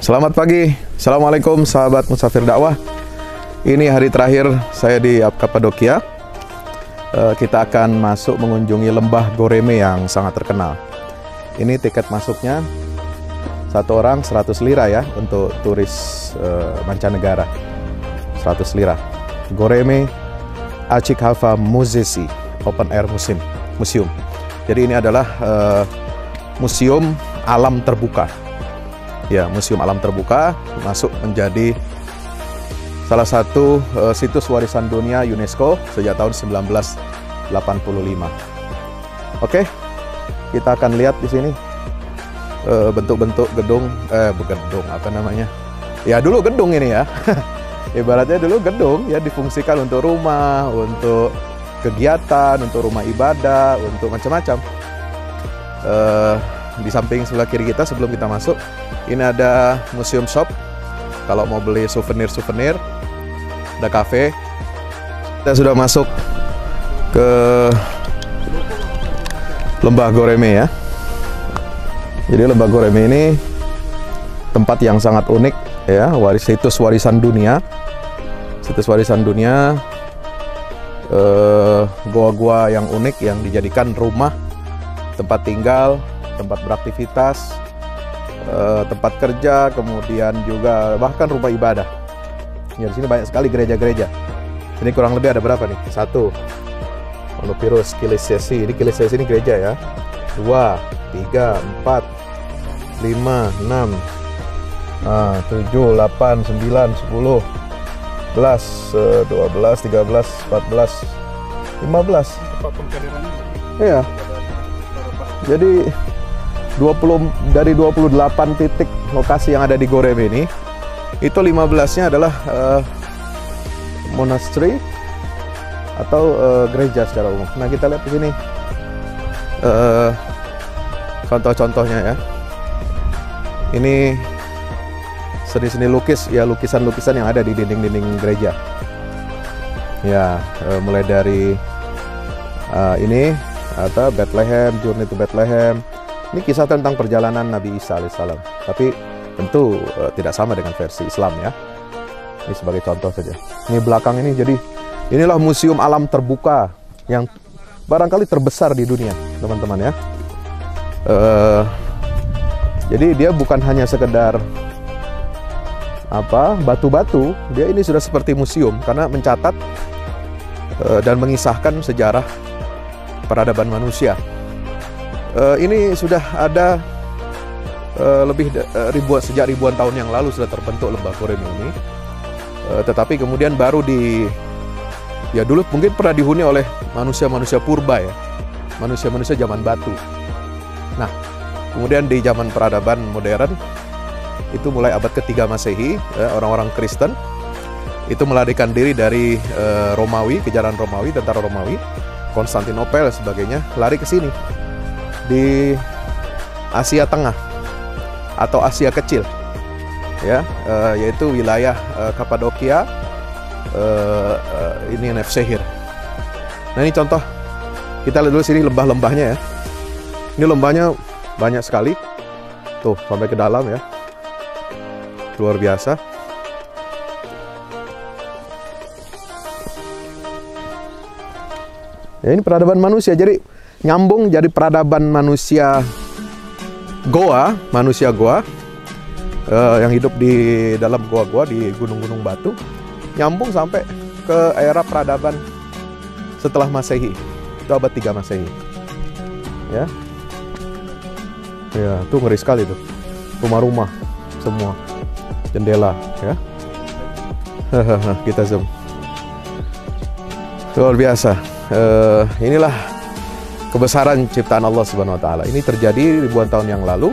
Selamat pagi, Assalamualaikum sahabat Musafir Dakwah. Ini hari terakhir saya di Kapadokia. Kita akan masuk mengunjungi lembah Goreme yang sangat terkenal. Ini tiket masuknya satu orang 100 lira ya untuk turis mancanegara. 100 lira. Goreme Achikhalfa Musesi Open Air Museum. Jadi ini adalah museum alam terbuka. Ya, museum alam terbuka masuk menjadi salah satu situs warisan dunia UNESCO sejak tahun 1985. Oke, kita akan lihat di sini bentuk-bentuk gedung, apa namanya? Ya dulu gedung ini ya. Ibaratnya dulu gedung ya difungsikan untuk rumah, untuk kegiatan, untuk rumah ibadah, untuk macam-macam. Di samping sebelah kiri kita sebelum kita masuk, ini ada museum shop. Kalau mau beli souvenir-souvenir, ada cafe. Kita sudah masuk ke lembah Goreme ya. Jadi lembah Goreme ini tempat yang sangat unik ya, situs warisan dunia. Situs warisan dunia, goa-goa yang unik yang dijadikan rumah, tempat tinggal, tempat beraktivitas, tempat kerja, kemudian juga bahkan rumah ibadah. Ya, di sini banyak sekali gereja-gereja. Ini kurang lebih ada berapa nih? 1 Monopirus Kilisesi. Ini Kilisesi ini gereja ya. 2, 3, 4, 5, 6, 7, 8, 9, 10, 11, 12, 13, 14, 15. Iya. Jadi dari 28 titik lokasi yang ada di Goreme ini, itu 15-nya adalah monastery atau gereja secara umum. Nah, kita lihat di sini contoh-contohnya ya. Ini seni-seni lukis ya, lukisan-lukisan yang ada di dinding-dinding gereja. Ya, mulai dari ini atau Bethlehem, Journey to Bethlehem. Ini kisah tentang perjalanan Nabi Isa alaihissalam. Tapi tentu tidak sama dengan versi Islam ya. Ini sebagai contoh saja. Ini belakang ini, jadi inilah museum alam terbuka yang barangkali terbesar di dunia, teman-teman ya. Jadi dia bukan hanya sekedar batu-batu, dia ini sudah seperti museum karena mencatat dan mengisahkan sejarah peradaban manusia. Ini sudah ada sejak ribuan tahun yang lalu sudah terbentuk lembah Goreme ini. Tetapi kemudian baru dulu mungkin pernah dihuni oleh manusia-manusia purba ya, manusia-manusia zaman batu. Nah, kemudian di zaman peradaban modern itu mulai abad ketiga Masehi, orang-orang Kristen itu melarikan diri dari Romawi, kejaran Romawi, tentara Romawi, Konstantinopel dan sebagainya, lari ke sini di Asia Tengah atau Asia Kecil ya, yaitu wilayah Kapadokia, ini Nevşehir. Nah, ini contoh, kita lihat dulu sini lembah-lembahnya ya. Ini lembahnya banyak sekali tuh sampai ke dalam ya, luar biasa. Ya, ini peradaban manusia, jadi nyambung jadi peradaban manusia goa yang hidup di dalam goa-goa di gunung-gunung batu, nyambung sampai ke era peradaban setelah Masehi, itu abad 3 Masehi. Ya. Ya, tuh ngeri sekali tuh. Rumah-rumah semua, jendela ya. Kita zoom. Luar biasa. Inilah kebesaran ciptaan Allah Subhanahu wa taala. Ini terjadi ribuan tahun yang lalu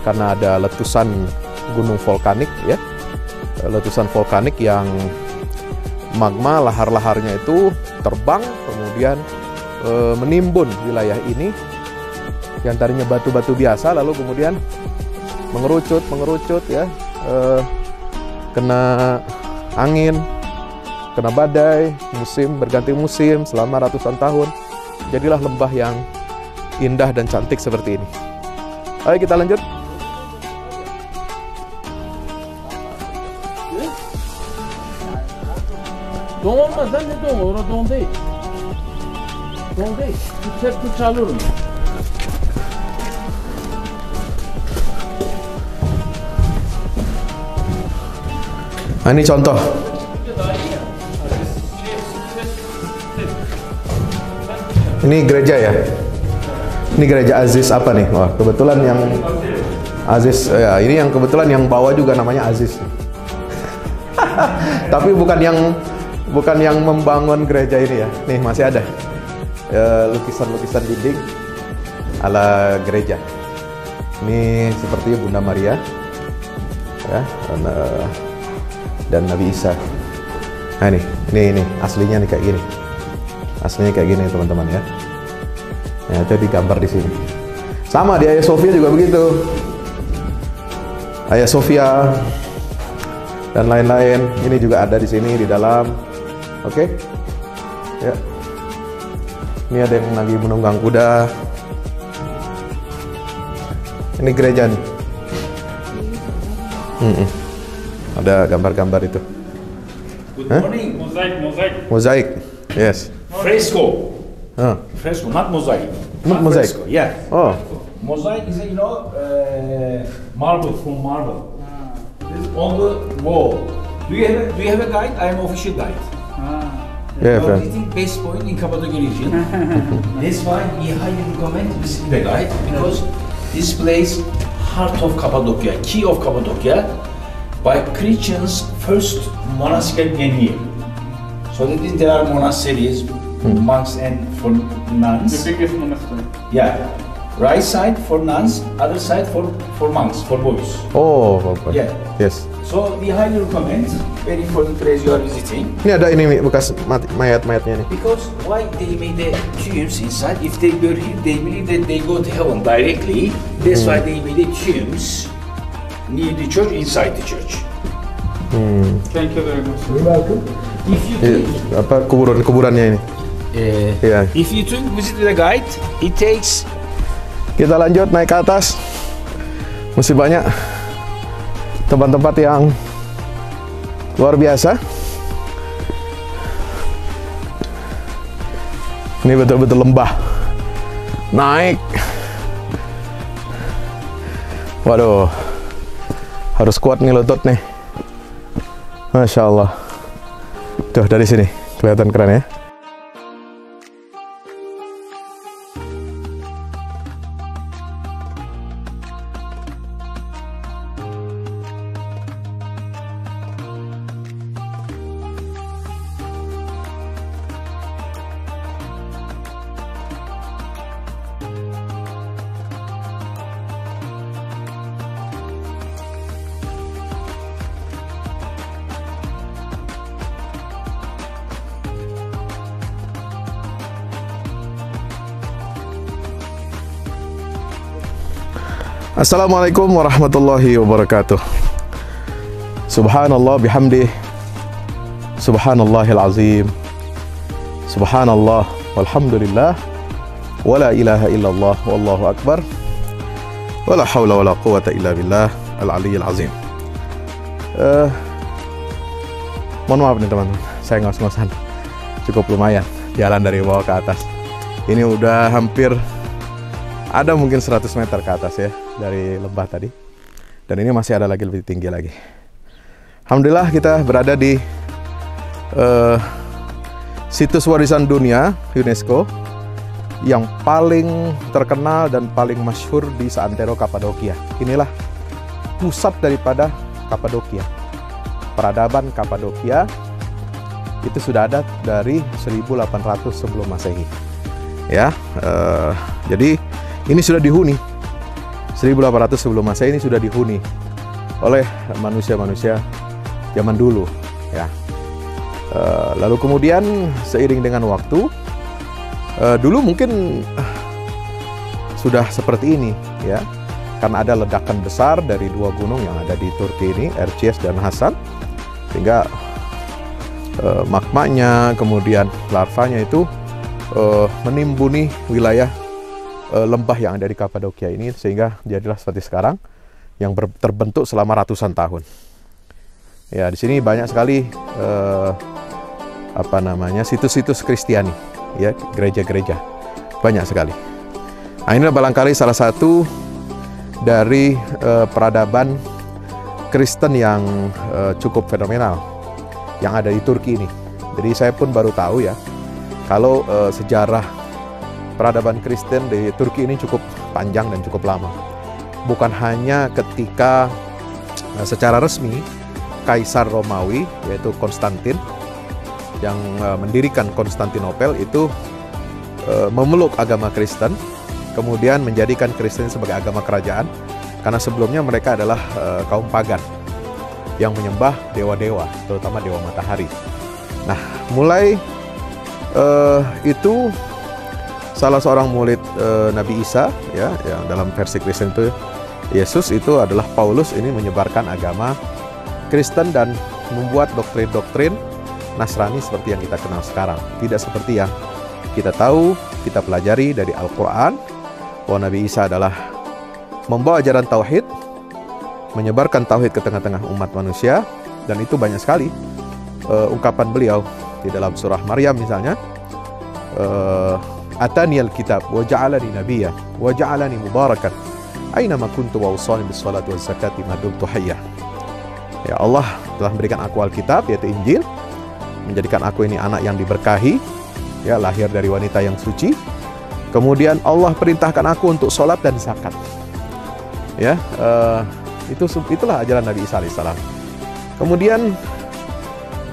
karena ada letusan gunung vulkanik ya. Letusan vulkanik yang magma lahar-laharnya itu terbang kemudian menimbun wilayah ini yang tadinya batu-batu biasa, lalu kemudian mengerucut ya, kena angin, kena badai, berganti musim selama ratusan tahun. Jadilah lembah yang indah dan cantik seperti ini. Ayo kita lanjut. Don olmaz lan, ne don? Orada don değil. Don değil. Tüp çalıyorum. Nah, ini contoh. Ini gereja ya. Ini gereja Aziz apa nih? Wah, kebetulan yang Aziz ya, ini yang kebetulan yang bawa juga namanya Aziz. Tapi bukan yang membangun gereja ini ya. Nih masih ada lukisan-lukisan dinding ala gereja. Ini seperti Bunda Maria ya, dan Nabi Isa. Nah ini aslinya nih kayak gini. Aslinya kayak gini teman-teman ya. Ya itu digambar di sini. Sama di Hagia Sophia juga begitu. Hagia Sophia dan lain-lain. Ini juga ada di sini di dalam. Oke. Ya. Ini ada yang lagi menunggang kuda. Ini gereja nih. Ada gambar-gambar itu. Good morning. Mozaik. Yes. Fresco. Fresco, not mosaic. Not mosaic. Fresco, yeah. Oh. Mosaic is, marble from marble. This is on the wall. Do you have a guide? I am official guide. Yeah, We are friend. visiting base point in Cappadocia region. That's why we highly recommend visiting the guide because this place, heart of Cappadocia, key of Cappadocia, by Christians' first monastic began here. So that is, there are monasteries, monks and for nuns. The biggest monastery. Yeah, right side for nuns, other side for monks, for boys. Oh, okay. Yeah. Yes. So we highly recommend. Very important place you are visiting. Ini ada ini bekas mayat-mayatnya nih. Because why they made the tombs inside? If they were here, they believe that they go to heaven directly. That's why they made the tombs near the church, inside the church. Thank you very much. You're welcome. If you Apa kuburannya ini? Iya. if you took visit the guide, it takes. Kita lanjut naik ke atas. Masih banyak tempat-tempat yang luar biasa. Ini betul-betul lembah. Naik. Waduh. Harus kuat nih lutut nih. Masya Allah. Tuh dari sini kelihatan keren ya. Assalamualaikum warahmatullahi wabarakatuh. Subhanallah bihamdih. Subhanallahil azim. Subhanallah walhamdulillah. Wala ilaha illallah wallahu akbar. Wala hawla wala quwata illa billah al-aliyyil azim. Mohon maaf nih teman-teman, saya ngos-ngosan. Cukup lumayan jalan dari bawah ke atas. Ini udah hampir ada mungkin 100 meter ke atas ya dari lembah tadi. Dan ini masih ada lagi lebih tinggi lagi. Alhamdulillah kita berada di situs warisan dunia UNESCO yang paling terkenal dan paling masyhur di seantero Kappadokia. Inilah pusat daripada Kappadokia. Peradaban Kappadokia itu sudah ada dari 1800 sebelum Masehi. Ya, jadi ini sudah dihuni 1800 sebelum Masehi, ini sudah dihuni oleh manusia-manusia zaman dulu ya. Lalu kemudian seiring dengan waktu, dulu mungkin sudah seperti ini ya, karena ada ledakan besar dari dua gunung yang ada di Turki ini, Erciyes dan Hasan, sehingga magmanya kemudian larvanya itu menimbuni wilayah lembah yang ada di Kappadokia ini, sehingga jadilah seperti sekarang yang terbentuk selama ratusan tahun. Ya, di sini banyak sekali situs-situs Kristiani, ya, gereja-gereja. Banyak sekali. Nah, inilah barangkali salah satu dari peradaban Kristen yang cukup fenomenal yang ada di Turki ini. Jadi saya pun baru tahu ya, kalau sejarah peradaban Kristen di Turki ini cukup panjang dan cukup lama. Bukan hanya ketika secara resmi Kaisar Romawi, yaitu Konstantin, yang mendirikan Konstantinopel itu memeluk agama Kristen, kemudian menjadikan Kristen sebagai agama kerajaan, karena sebelumnya mereka adalah kaum pagan yang menyembah dewa-dewa, terutama dewa matahari. Nah, mulai itu salah seorang murid Nabi Isa, ya, yang dalam versi Kristen itu Yesus, itu adalah Paulus, ini menyebarkan agama Kristen dan membuat doktrin-doktrin Nasrani seperti yang kita kenal sekarang. Tidak seperti yang kita tahu, kita pelajari dari Al-Quran, bahwa Nabi Isa adalah membawa ajaran tauhid, menyebarkan tauhid ke tengah-tengah umat manusia, dan itu banyak sekali ungkapan beliau di dalam surah Maryam misalnya, Ataniyal kitab wa ja'alani nabiyya wa ja'alani mubarakan aina ma kuntu wa awsani bis salati waz zakati ma dumtu hayya. Ya, Allah telah memberikan aku Alkitab, yaitu Injil, menjadikan aku ini anak yang diberkahi, ya, lahir dari wanita yang suci. Kemudian Allah perintahkan aku untuk sholat dan zakat. Ya, itulah ajaran Nabi Isa alaihissalam. Kemudian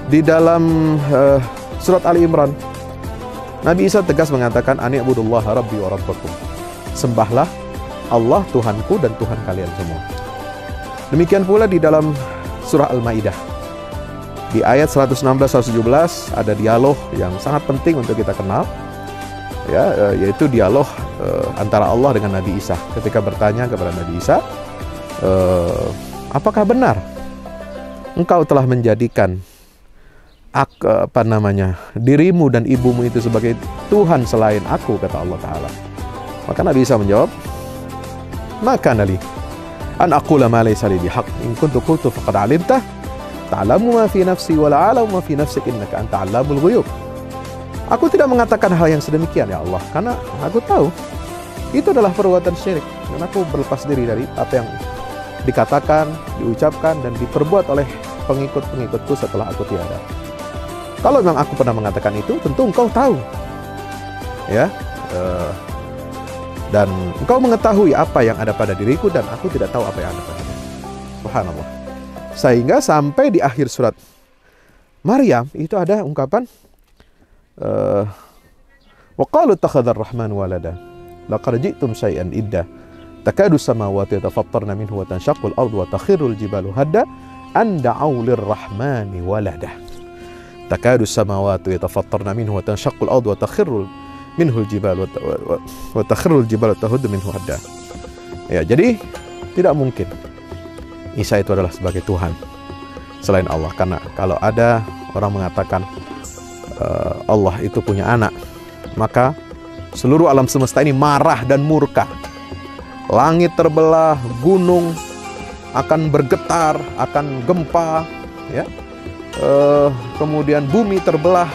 di dalam surat Ali Imran, Nabi Isa tegas mengatakan, Ani'budullaha rabbi wa rabbakum. Sembahlah Allah Tuhanku dan Tuhan kalian semua. Demikian pula di dalam surah Al-Maidah, di ayat 116-117 ada dialog yang sangat penting untuk kita kenal, ya, yaitu dialog antara Allah dengan Nabi Isa. Ketika bertanya kepada Nabi Isa, apakah benar engkau telah menjadikan dirimu dan ibumu itu sebagai Tuhan selain aku, kata Allah Ta'ala. Maka Nabi Isa menjawab, maka nali an aqula ma laysa li bihaq in kuntu qultu faqad alimtah ta'lamu ma fi nafsi wa la a'lamu ma fi nafsik innaka anta 'allamul ghuyub. Aku tidak mengatakan hal yang sedemikian, ya Allah, karena aku tahu itu adalah perbuatan syirik, dan aku berlepas diri dari apa yang dikatakan, diucapkan, dan diperbuat oleh pengikut-pengikutku setelah aku tiada. Kalau memang aku pernah mengatakan itu, tentu engkau tahu, ya, dan engkau mengetahui apa yang ada pada diriku, dan aku tidak tahu apa yang ada padanya. Subhanallah. Sehingga sampai di akhir surat Maryam itu ada ungkapan, wa qalu ittakhadha ar-rahman walada laqad ji'tum syai'an idda takadu samawati yatafattarna minhu wa tanshaqqu al-ardu wa takhirru al-jibalu hadda an da'u lir-rahmani walada. Takadu samawati yatafattarna minhu wa tanshaqqu al-ardu wa takhirru minhu al-jibalu wa takhirru al-jibalu tahuddu minhu hadda. Ya, jadi tidak mungkin Isa itu adalah sebagai Tuhan selain Allah, karena kalau ada orang mengatakan Allah itu punya anak, maka seluruh alam semesta ini marah dan murka. Langit terbelah, gunung akan bergetar, akan gempa, ya. Kemudian bumi terbelah,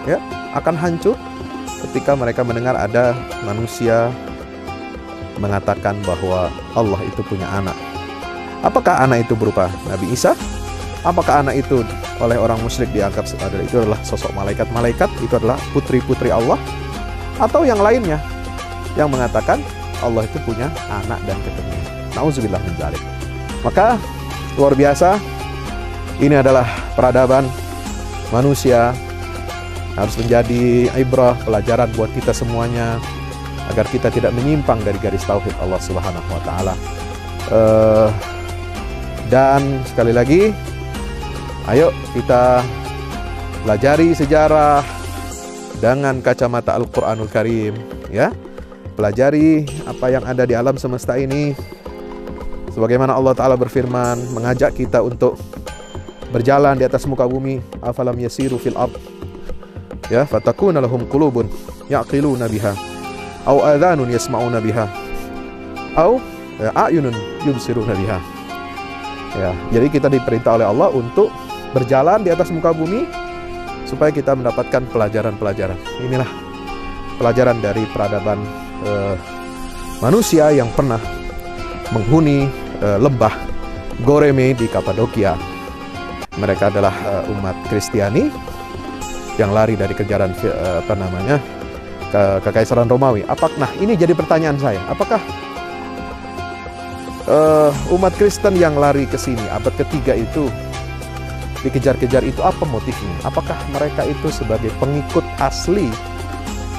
ya, akan hancur ketika mereka mendengar ada manusia mengatakan bahwa Allah itu punya anak. Apakah anak itu berupa Nabi Isa? Apakah anak itu oleh orang musyrik dianggap itu adalah sosok malaikat-malaikat, itu adalah putri-putri Allah? Atau yang lainnya yang mengatakan Allah itu punya anak dan keturunan? Nauzubillah min dzalik. Maka luar biasa, ini adalah peradaban manusia, harus menjadi ibrah, pelajaran buat kita semuanya, agar kita tidak menyimpang dari garis tauhid Allah Subhanahu wa taala. Dan sekali lagi, ayo kita pelajari sejarah dengan kacamata Al-Quranul Karim, ya. Pelajari apa yang ada di alam semesta ini, sebagaimana Allah Ta'ala berfirman, mengajak kita untuk berjalan di atas muka bumi. Afalam yasiru fil ard, ya, fatakuna lahum qulubun ya'qiluna biha aw adhanun yasma'una biha aw a'yunun yubsiruna biha. Ya, jadi kita diperintah oleh Allah untuk berjalan di atas muka bumi supaya kita mendapatkan pelajaran-pelajaran. Inilah pelajaran dari peradaban manusia yang pernah menghuni lembah Goreme di Kapadokia. Mereka adalah umat Kristiani yang lari dari kejaran kekaisaran Romawi. Nah, ini jadi pertanyaan saya. Apakah umat Kristen yang lari ke sini abad ketiga itu dikejar-kejar itu apa motifnya? Apakah mereka itu sebagai pengikut asli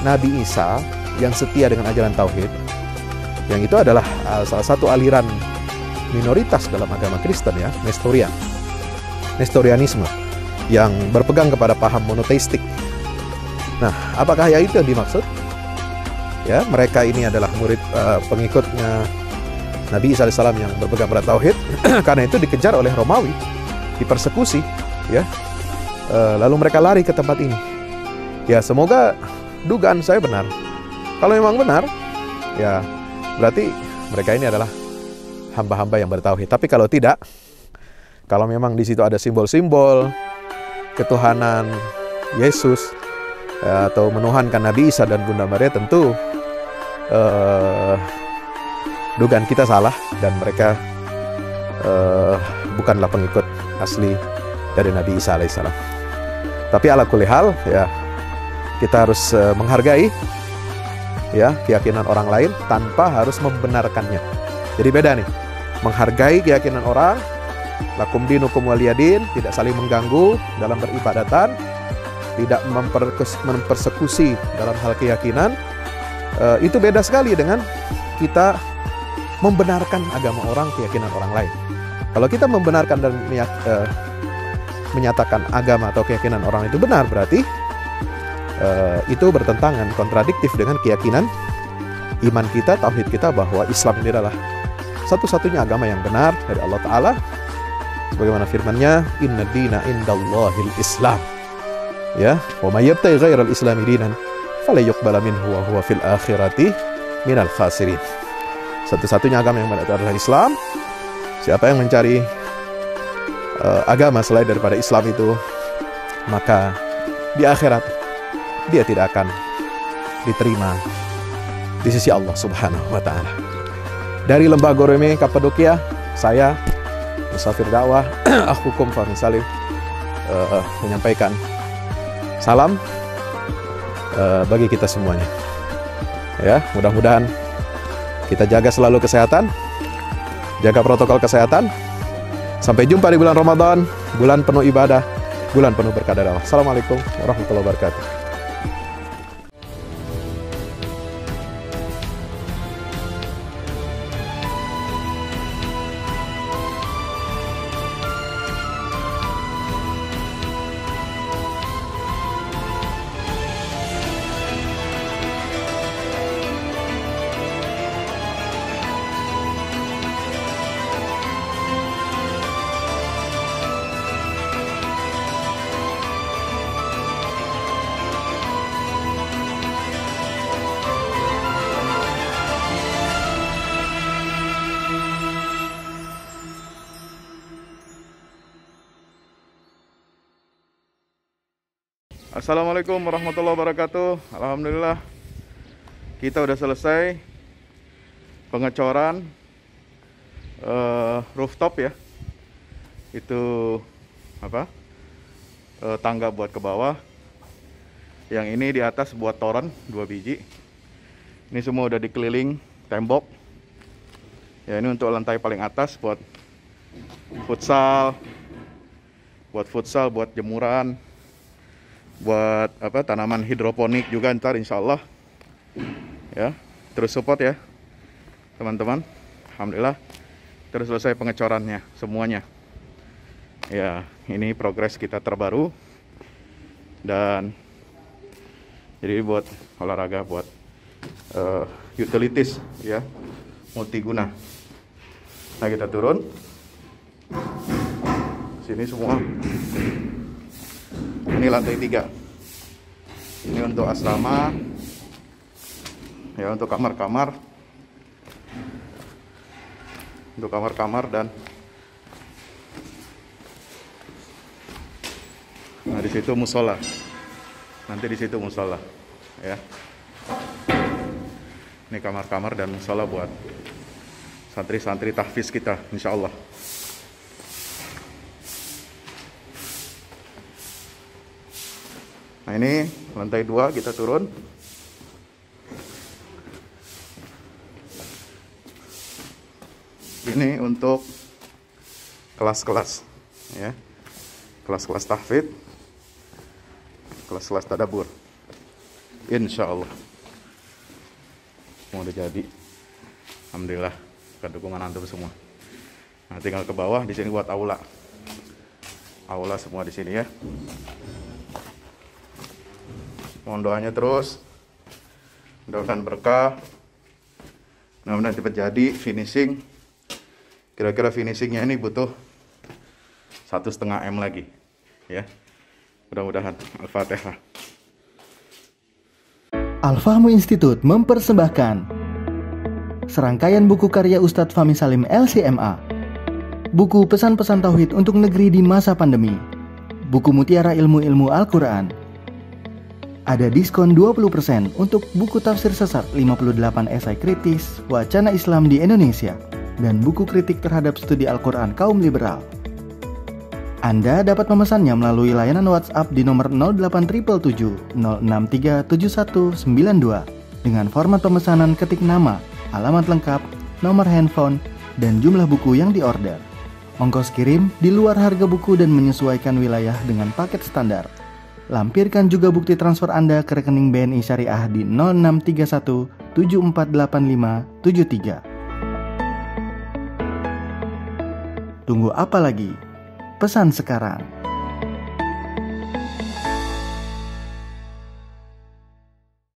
Nabi Isa yang setia dengan ajaran tauhid? Yang itu adalah salah satu aliran minoritas dalam agama Kristen, ya, Nestorianisme yang berpegang kepada paham monoteistik. Nah, apakah ya itu yang dimaksud? Ya, mereka ini adalah murid pengikutnya Nabi Isa AS yang berpegang pada tauhid. Karena itu dikejar oleh Romawi, dipersekusi, ya. Lalu mereka lari ke tempat ini. Ya, semoga dugaan saya benar. Kalau memang benar, ya berarti mereka ini adalah hamba-hamba yang bertauhid. Tapi kalau tidak, kalau memang di situ ada simbol-simbol ketuhanan Yesus atau menuhankan Nabi Isa dan Bunda Maria, tentu dugaan kita salah dan mereka bukanlah pengikut asli dari Nabi Isa alaihissalam. Tapi ala kulli hal, ya, kita harus menghargai, ya, keyakinan orang lain tanpa harus membenarkannya. Jadi beda nih, menghargai keyakinan orang, lakum dinukum waliyadin, tidak saling mengganggu dalam beribadatan, tidak mempersekusi dalam hal keyakinan. Itu beda sekali dengan kita membenarkan agama orang, keyakinan orang lain. Kalau kita membenarkan dan menyatakan agama atau keyakinan orang itu benar, berarti itu bertentangan, kontradiktif dengan keyakinan iman kita, tauhid kita, bahwa Islam ini adalah satu-satunya agama yang benar dari Allah Ta'ala. Sebagaimana firman-Nya, inna dina indallahil Islam. Ya, wa may yabtaghi ghairal islami dinan fala yuqbala minhu wa huwa fil akhirati minal khasirin. Satu-satunya agama yang benar adalah Islam. Siapa yang mencari agama selain daripada Islam itu, maka di akhirat dia tidak akan diterima di sisi Allah Subhanahu wa Ta'ala. Dari Lembah Goreme, Kapadokia, saya Musafir Dakwah Akhukum Fahmi Salim menyampaikan salam bagi kita semuanya. Ya, mudah-mudahan kita jaga selalu kesehatan, jaga protokol kesehatan. Sampai jumpa di bulan Ramadan, bulan penuh ibadah, bulan penuh berkah dari Allah. Assalamualaikum warahmatullahi wabarakatuh. Assalamualaikum warahmatullahi wabarakatuh. Alhamdulillah, kita udah selesai pengecoran rooftop, ya. Itu apa? Tangga buat ke bawah. Yang ini di atas buat toren 2 biji. Ini semua udah dikeliling tembok. Ya, ini untuk lantai paling atas buat futsal, buat jemuran, buat apa, tanaman hidroponik juga ntar insya Allah, ya. Terus support ya teman-teman. Alhamdulillah terus selesai pengecorannya semuanya, ya. Ini progres kita terbaru, dan jadi buat olahraga, buat utilities, ya, multiguna. Nah, kita turun sini semua. Ini lantai 3. Ini untuk asrama, ya, untuk kamar-kamar, dan Nah, di situ musola. Nanti di situ musola, ya. Ini kamar-kamar dan musola buat santri-santri tahfiz kita, insya Allah. Nah, ini lantai 2 kita turun. Ini untuk kelas-kelas, ya. Kelas-kelas tahfidz, kelas-kelas tadabbur. Insya Allah mau udah jadi. Alhamdulillah, berkat dukungan antum semua. Nah, tinggal ke bawah, di sini buat aula. Aula semua di sini, ya. Mohon doanya terus. Mudah-mudahan berkah. Mudah-mudahan cepat jadi finishing. Kira-kira finishingnya ini butuh 1,5 M lagi, ya. Mudah-mudahan. Al-Fatihah. Al-Fahmu Institute mempersembahkan serangkaian buku karya Ustadz Fahmi Salim LCMA. Buku pesan-pesan tauhid untuk negeri di masa pandemi. Buku mutiara ilmu-ilmu Al-Quran. Ada diskon 20% untuk buku tafsir sesat 58 esai kritis wacana Islam di Indonesia dan buku kritik terhadap studi Al-Quran kaum liberal. Anda dapat memesannya melalui layanan WhatsApp di nomor 08777 0637192 dengan format pemesanan ketik nama, alamat lengkap, nomor handphone, dan jumlah buku yang diorder. Ongkos kirim di luar harga buku dan menyesuaikan wilayah dengan paket standar. Lampirkan juga bukti transfer Anda ke rekening BNI Syariah di 0631 748573. Tunggu apa lagi? Pesan sekarang.